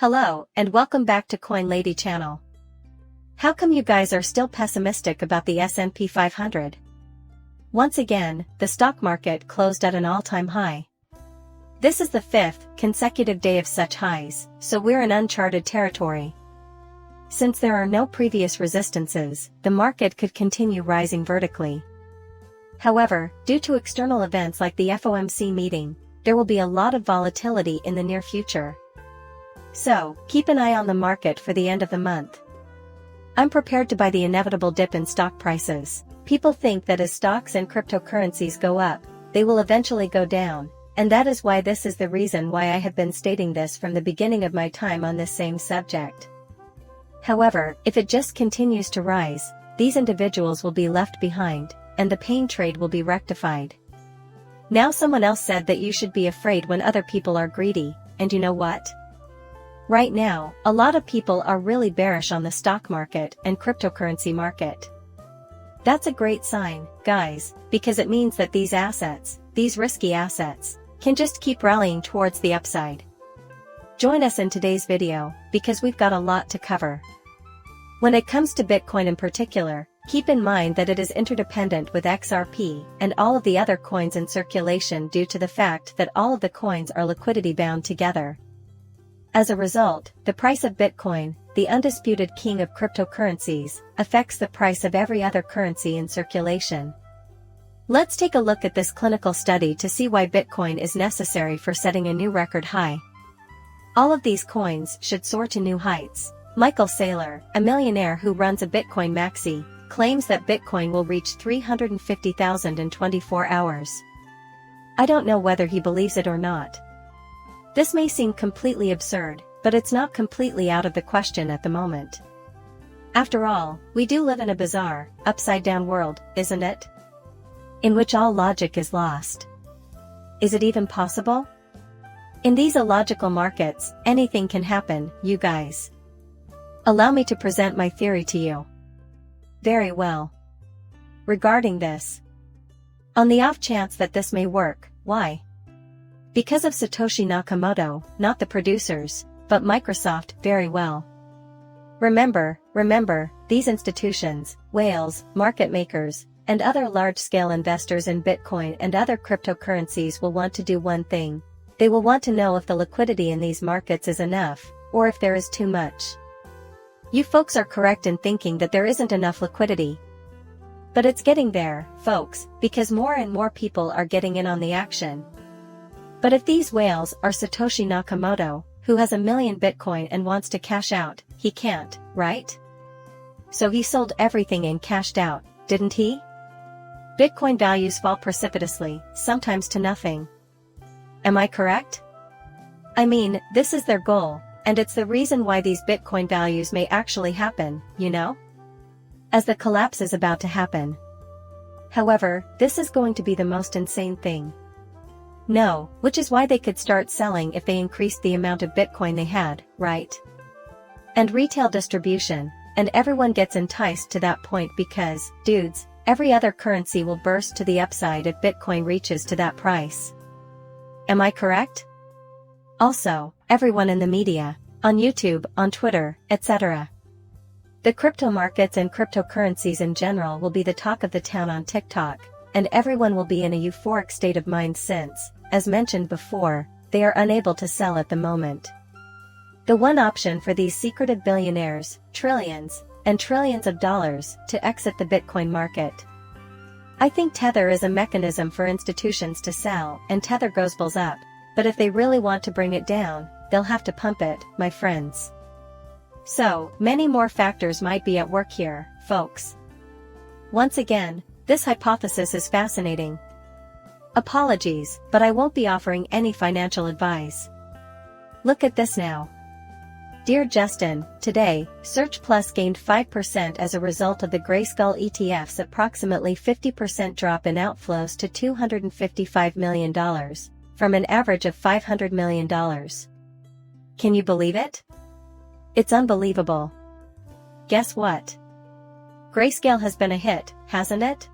Hello, and welcome back to Coin Lady channel. How come you guys are still pessimistic about the S&P 500? Once again, the stock market closed at an all-time high. This is the fifth consecutive day of such highs, so we're in uncharted territory. Since there are no previous resistances, the market could continue rising vertically. However, due to external events like the FOMC meeting, there will be a lot of volatility in the near future. So, keep an eye on the market for the end of the month. I'm prepared to buy the inevitable dip in stock prices. People think that as stocks and cryptocurrencies go up, they will eventually go down, and that is why this is the reason why I have been stating this from the beginning of my time on this same subject. However, if it just continues to rise, these individuals will be left behind, and the pain trade will be rectified. Now someone else said that you should be afraid when other people are greedy, and you know what? Right now, a lot of people are really bearish on the stock market and cryptocurrency market. That's a great sign, guys, because it means that these assets, these risky assets, can just keep rallying towards the upside. Join us in today's video, because we've got a lot to cover. When it comes to Bitcoin in particular, keep in mind that it is interdependent with XRP and all of the other coins in circulation due to the fact that all of the coins are liquidity bound together. As a result, the price of Bitcoin, the undisputed king of cryptocurrencies, affects the price of every other currency in circulation. Let's take a look at this clinical study to see why Bitcoin is necessary for setting a new record high. All of these coins should soar to new heights. Michael Saylor, a millionaire who runs a Bitcoin maxi, claims that Bitcoin will reach 350,000 in 24 hours. I don't know whether he believes it or not. This may seem completely absurd, but it's not completely out of the question at the moment. After all, we do live in a bizarre, upside-down world, isn't it? In which all logic is lost. Is it even possible? In these illogical markets, anything can happen, you guys. Allow me to present my theory to you. Very well. Regarding this, on the off chance that this may work, why? Because of Satoshi Nakamoto, not the producers, but Microsoft, very well. Remember, these institutions, whales, market makers, and other large-scale investors in Bitcoin and other cryptocurrencies will want to do one thing. They will want to know if the liquidity in these markets is enough, or if there is too much. You folks are correct in thinking that there isn't enough liquidity. But it's getting there, folks, because more and more people are getting in on the action. But if these whales are Satoshi Nakamoto, who has 1 million Bitcoin and wants to cash out, he can't, right? So he sold everything and cashed out, didn't he? Bitcoin values fall precipitously, sometimes to nothing. Am I correct? I mean, this is their goal, and it's the reason why these Bitcoin values may actually happen, you know? As the collapse is about to happen. However, this is going to be the most insane thing. No, which is why they could start selling if they increased the amount of Bitcoin they had, right? And retail distribution, and everyone gets enticed to that point because, dudes, every other currency will burst to the upside if Bitcoin reaches to that price. Am I correct? Also, everyone in the media, on YouTube, on Twitter, etc. The crypto markets and cryptocurrencies in general will be the talk of the town on TikTok, and everyone will be in a euphoric state of mind since, as mentioned before, they are unable to sell at the moment. The one option for these secretive billionaires, trillions, and trillions of dollars, to exit the Bitcoin market. I think Tether is a mechanism for institutions to sell, and Tether goes bulls up, but if they really want to bring it down, they'll have to pump it, my friends. So, many more factors might be at work here, folks. Once again, this hypothesis is fascinating. Apologies, but I won't be offering any financial advice. Look at this now. Dear Justin, today, Search Plus gained 5% as a result of the Grayskull ETF's approximately 50% drop in outflows to $255 million, from an average of $500 million. Can you believe it? It's unbelievable. Guess what? Grayscale has been a hit, hasn't it?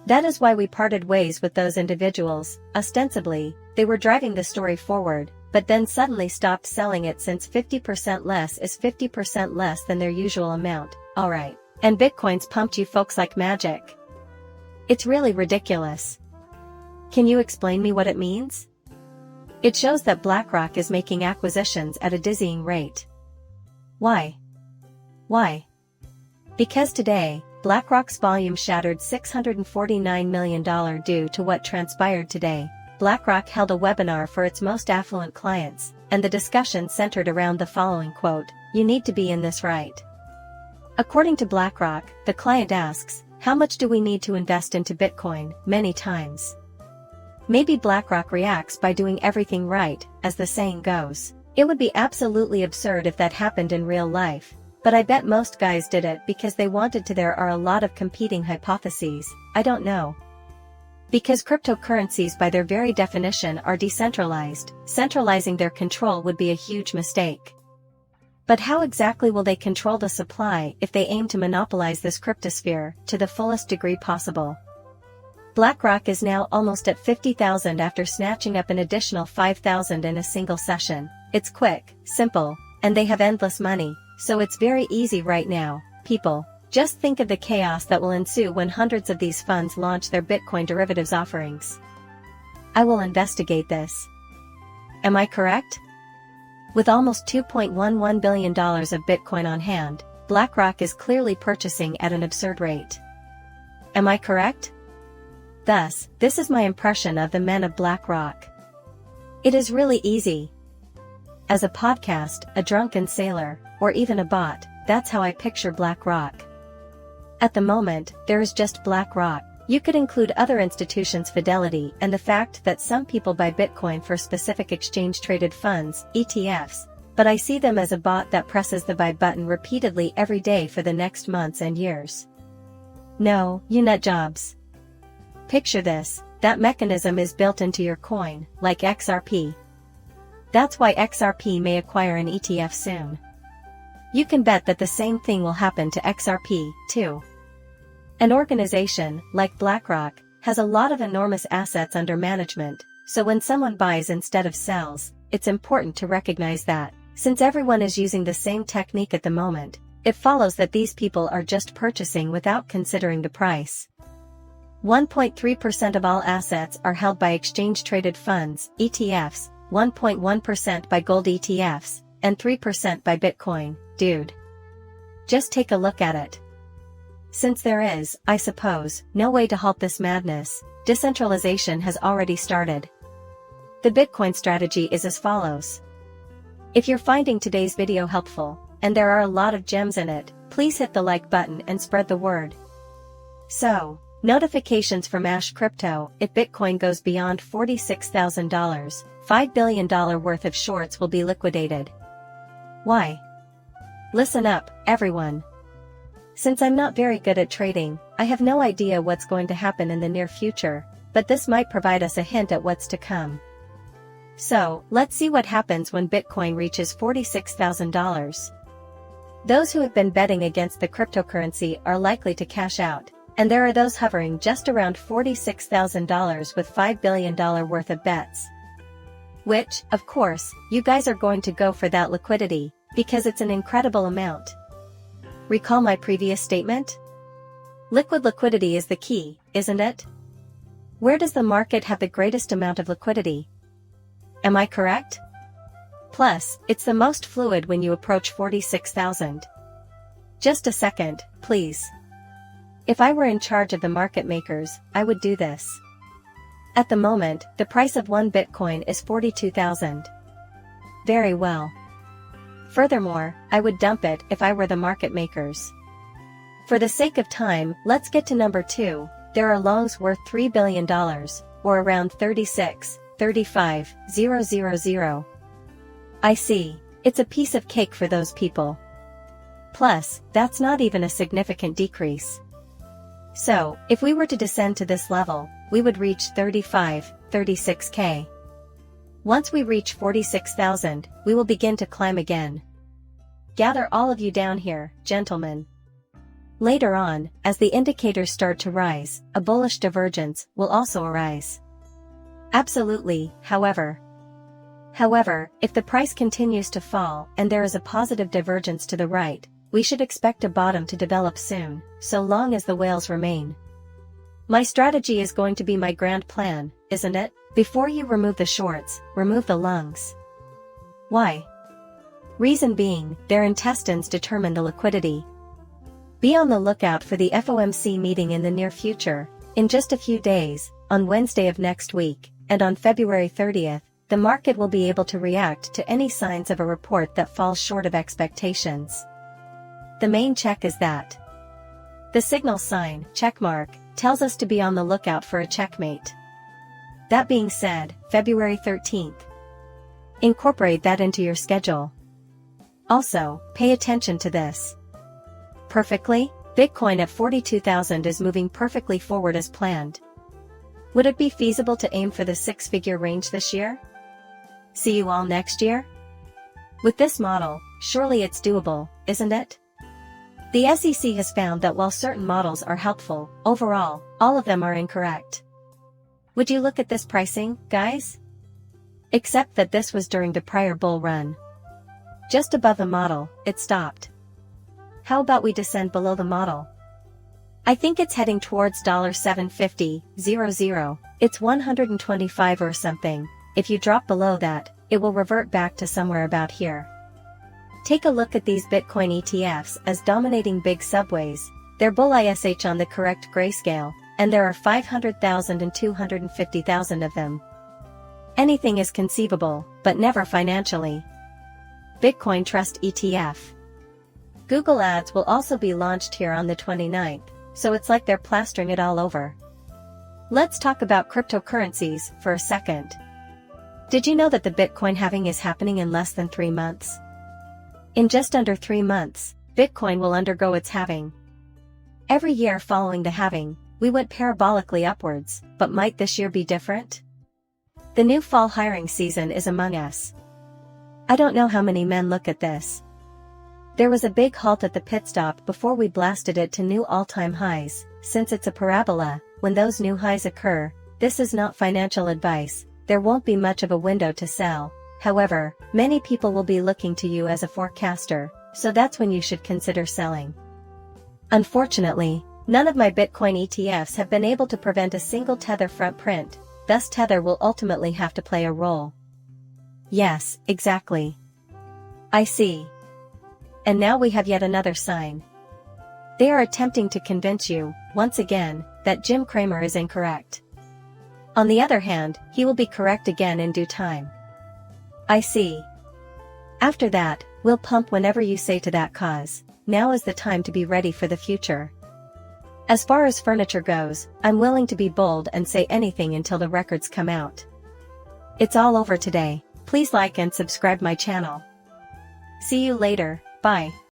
That is why we parted ways with those individuals. Ostensibly, they were driving the story forward, but then suddenly stopped selling it since 50% less is 50% less than their usual amount, alright. And Bitcoin's pumped you folks like magic. It's really ridiculous. Can you explain me what it means? It shows that BlackRock is making acquisitions at a dizzying rate. Why? Why? Because today, BlackRock's volume shattered $649 million due to what transpired today. BlackRock held a webinar for its most affluent clients, and the discussion centered around the following quote, "You need to be in this right." According to BlackRock, the client asks, "How much do we need to invest into Bitcoin?" many times. Maybe BlackRock reacts by doing everything right, as the saying goes. It would be absolutely absurd if that happened in real life, but I bet most guys did it because they wanted to. There are a lot of competing hypotheses, I don't know. Because cryptocurrencies by their very definition are decentralized, centralizing their control would be a huge mistake. But how exactly will they control the supply if they aim to monopolize this cryptosphere to the fullest degree possible? BlackRock is now almost at 50,000 after snatching up an additional 5,000 in a single session. It's quick, simple, and they have endless money, so it's very easy right now, people. Just think of the chaos that will ensue when hundreds of these funds launch their Bitcoin derivatives offerings. I will investigate this. Am I correct? With almost $2.11 billion of Bitcoin on hand, BlackRock is clearly purchasing at an absurd rate. Am I correct? Thus, this is my impression of the men of BlackRock. It is really easy. As a podcast, a drunken sailor, or even a bot, that's how I picture BlackRock. At the moment, there is just BlackRock. You could include other institutions' Fidelity and the fact that some people buy Bitcoin for specific exchange-traded funds, ETFs, but I see them as a bot that presses the buy button repeatedly every day for the next months and years. No, you nut jobs. Picture this, that mechanism is built into your coin, like XRP. That's why XRP may acquire an ETF soon. You can bet that the same thing will happen to XRP, too. An organization, like BlackRock, has a lot of enormous assets under management, so when someone buys instead of sells, it's important to recognize that, since everyone is using the same technique at the moment, it follows that these people are just purchasing without considering the price. 1.3% of all assets are held by exchange-traded funds, ETFs, 1.1% by gold ETFs, and 3% by Bitcoin, dude. Just take a look at it. Since there is, I suppose, no way to halt this madness, decentralization has already started. The Bitcoin strategy is as follows. If you're finding today's video helpful, and there are a lot of gems in it, please hit the like button and spread the word. So, notifications from Ash Crypto. If Bitcoin goes beyond $46,000, $5 billion worth of shorts will be liquidated. Why? Listen up, everyone. Since I'm not very good at trading, I have no idea what's going to happen in the near future, but this might provide us a hint at what's to come. So, let's see what happens when Bitcoin reaches $46,000. Those who have been betting against the cryptocurrency are likely to cash out, and there are those hovering just around $46,000 with $5 billion worth of bets. Which, of course, you guys are going to go for that liquidity, because it's an incredible amount. Recall my previous statement? Liquid liquidity is the key, isn't it? Where does the market have the greatest amount of liquidity? Am I correct? Plus, it's the most fluid when you approach 46,000. Just a second, please. If I were in charge of the market makers, I would do this. At the moment, the price of one Bitcoin is 42,000. Very well. Furthermore, I would dump it if I were the market makers. For the sake of time, let's get to number 2. There are longs worth $3 billion, or around 36,000. I see. It's a piece of cake for those people. Plus, that's not even a significant decrease. So, if we were to descend to this level, we would reach 36K. Once we reach 46,000, we will begin to climb again. Gather all of you down here, gentlemen. Later on, as the indicators start to rise, a bullish divergence will also arise. Absolutely, however. However, if the price continues to fall and there is a positive divergence to the right, we should expect a bottom to develop soon, so long as the whales remain. My strategy is going to be my grand plan, isn't it? Before you remove the shorts, remove the lungs. Why? Reason being, their intestines determine the liquidity. Be on the lookout for the FOMC meeting in the near future, in just a few days, on Wednesday of next week, and on February 30th, the market will be able to react to any signs of a report that falls short of expectations. The main check is that the signal sign, checkmark, tells us to be on the lookout for a checkmate. That being said, February 13th. Incorporate that into your schedule. Also, pay attention to this. Perfectly, Bitcoin at 42,000 is moving perfectly forward as planned. Would it be feasible to aim for the six-figure range this year? See you all next year? With this model, surely it's doable, isn't it? The SEC has found that while certain models are helpful, overall, all of them are incorrect. Would you look at this pricing, guys? Except that this was during the prior bull run. Just above the model, it stopped. How about we descend below the model? I think it's heading towards $750.00. It's 125 or something. If you drop below that, it will revert back to somewhere about here. Take a look at these Bitcoin ETFs as dominating big subways. They're bull ISH on the correct grayscale, and there are 500,000 and 250,000 of them. Anything is conceivable, but never financially. Bitcoin Trust ETF. Google Ads will also be launched here on the 29th, so it's like they're plastering it all over. Let's talk about cryptocurrencies for a second. Did you know that the Bitcoin halving is happening in less than 3 months? In just under 3 months, Bitcoin will undergo its halving. Every year following the halving, we went parabolically upwards, but might this year be different? The new fall hiring season is among us. I don't know how many men look at this. There was a big halt at the pit stop before we blasted it to new all-time highs. Since it's a parabola, when those new highs occur, this is not financial advice, there won't be much of a window to sell. However, many people will be looking to you as a forecaster, so that's when you should consider selling. Unfortunately, none of my Bitcoin ETFs have been able to prevent a single Tether front print, thus Tether will ultimately have to play a role. Yes, exactly. I see. And now we have yet another sign. They are attempting to convince you, once again, that Jim Cramer is incorrect. On the other hand, he will be correct again in due time. I see. After that, we'll pump whenever you say to that cause. Now is the time to be ready for the future. As far as furniture goes, I'm willing to be bold and say anything until the records come out. It's all over today. Please like and subscribe my channel. See you later, bye.